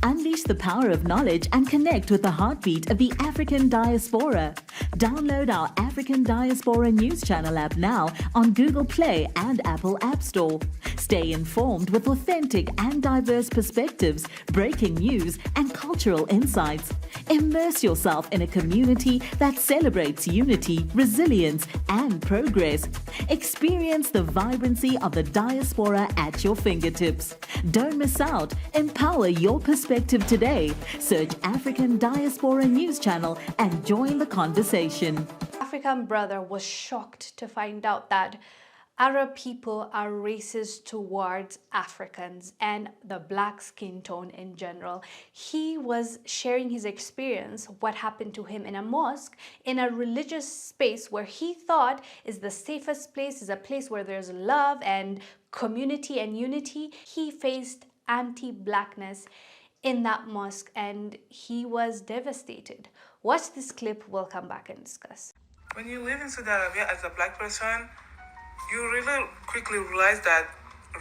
Unleash the power of knowledge and connect with the heartbeat of the African diaspora. Download our African Diaspora News Channel app now on Google Play and Apple App Store. Stay informed with authentic and diverse perspectives, breaking news, and cultural insights. Immerse yourself in a community that celebrates unity, resilience, and progress. Experience the vibrancy of the diaspora at your fingertips. Don't miss out. Empower your perspective today. Search African Diaspora News Channel and join the conversation. African brother was shocked to find out that Arab people are racist towards Africans and the black skin tone in general. He was sharing his experience, what happened to him in a mosque, in a religious space where he thought is the safest place, is a place where there's love and community and unity. He faced anti-blackness in that mosque and he was devastated. Watch this clip, we'll come back and discuss. When you live in Saudi Arabia as a black person, you really quickly realize that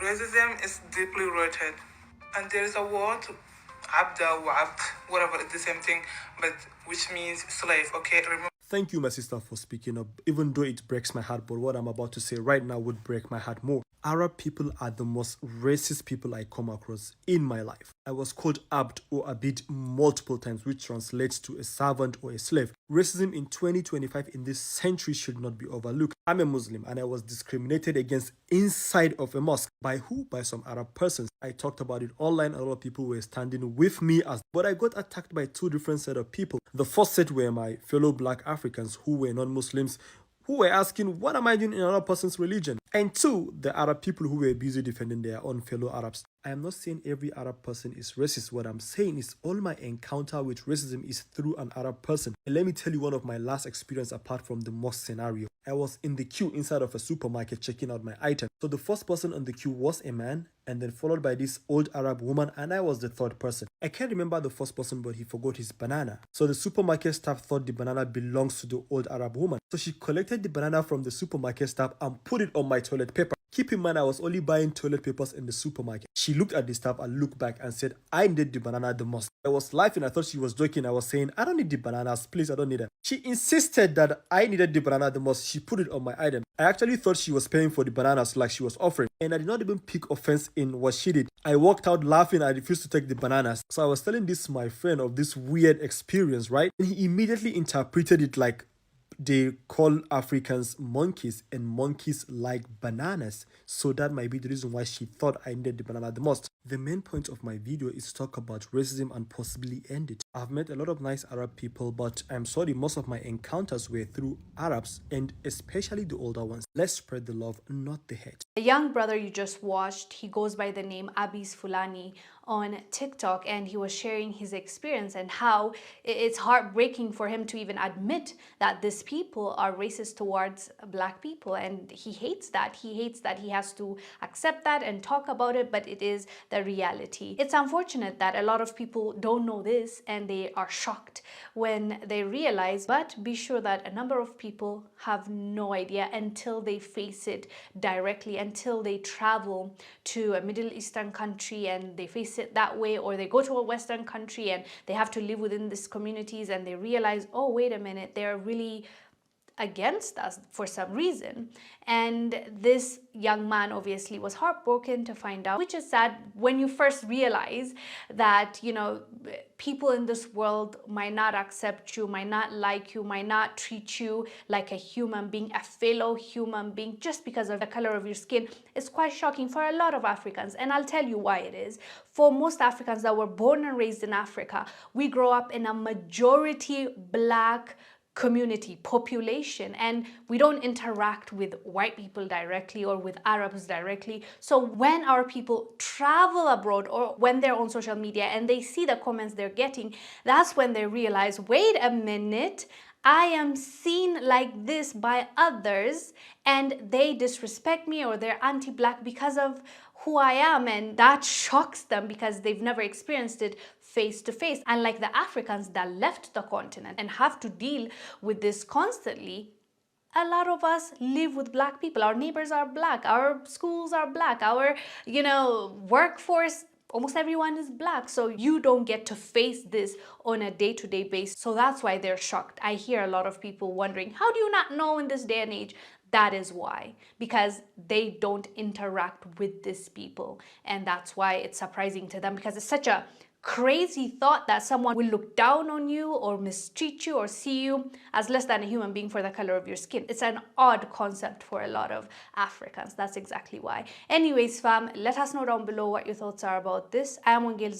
racism is deeply rooted. And there is a word, abda or abd, whatever, it's the same thing, but which means slave, okay? Remember. Thank you, my sister, for speaking up. Even though it breaks my heart, but what I'm about to say right now would break my heart more. Arab people are the most racist people I come across in my life. I was called abd or abid multiple times, which translates to a servant or a slave. Racism in 2025 in this century should not be overlooked. I'm a Muslim and I was discriminated against inside of a mosque. By who? By some Arab persons. I talked about it online. A lot of people were standing with me, but I got attacked by two different set of people. The first set were my fellow black Africans who were non-Muslims, who were asking, what am I doing in another person's religion? And two, the Arab people who were busy defending their own fellow Arabs. I am not saying every Arab person is racist. What I'm saying is all my encounter with racism is through an Arab person. And let me tell you one of my last experience apart from the mosque scenario. I was in the queue inside of a supermarket checking out my item. So the first person on the queue was a man and then followed by this old Arab woman and I was the third person. I can't remember the first person, but he forgot his banana. So the supermarket staff thought the banana belongs to the old Arab woman. So she collected the banana from the supermarket staff and put it on my toilet paper. Keep in mind, I was only buying toilet papers in the supermarket. She looked at the staff and looked back and said, I needed the banana the most. I was laughing. I thought she was joking. I was saying, I don't need the bananas. Please, I don't need them. She insisted that I needed the banana the most. She put it on my item. I actually thought she was paying for the bananas like she was offering. And I did not even pick offense in what she did. I walked out laughing. I refused to take the bananas. So I was telling this my friend of this weird experience, right? And he immediately interpreted it like, they call Africans monkeys and monkeys like bananas. So that might be the reason why she thought I needed the banana the most. The main point of my video is to talk about racism and possibly end it. I've met a lot of nice Arab people, but I'm sorry, most of my encounters were through Arabs and especially the older ones. Let's spread the love, not the hate. The young brother you just watched, he goes by the name Abis Fulani on TikTok, and he was sharing his experience and how it's heartbreaking for him to even admit that these people are racist towards black people, and he hates that. He hates that he has to accept that and talk about it, but it is the reality. It's unfortunate that a lot of people don't know this and they are shocked when they realize, but be sure that a number of people have no idea until they face it directly, until they travel to a Middle Eastern country and they face it that way, or they go to a Western country and they have to live within these communities and they realize, oh, wait a minute, they're really against us for some reason. And this young man obviously was heartbroken to find out, which is sad when you first realize that, you know, people in this world might not accept you, might not like you, might not treat you like a human being, a fellow human being, just because of the color of your skin. It's quite shocking for a lot of Africans, and I'll tell you why it is. For most Africans that were born and raised in Africa, we grow up in a majority black community population, and we don't interact with white people directly or with Arabs directly. So when our people travel abroad or when they're on social media and they see the comments they're getting, that's when they realize, wait a minute, I am seen like this by others and they disrespect me or they're anti-black because of who I am, and that shocks them because they've never experienced it face to face. Unlike the Africans that left the continent and have to deal with this constantly, a lot of us live with black people. Our neighbors are black, our schools are black, our, workforce almost everyone is black, so you don't get to face this on a day-to-day basis. So that's why they're shocked. I hear a lot of people wondering, how do you not know in this day and age? That is why, because they don't interact with these people, and that's why it's surprising to them, because it's such a crazy thought that someone will look down on you or mistreat you or see you as less than a human being for the color of your skin. It's an odd concept for a lot of Africans. That's exactly why. Anyways, fam, let us know down below what your thoughts are about this. I am Wongel Zelalem.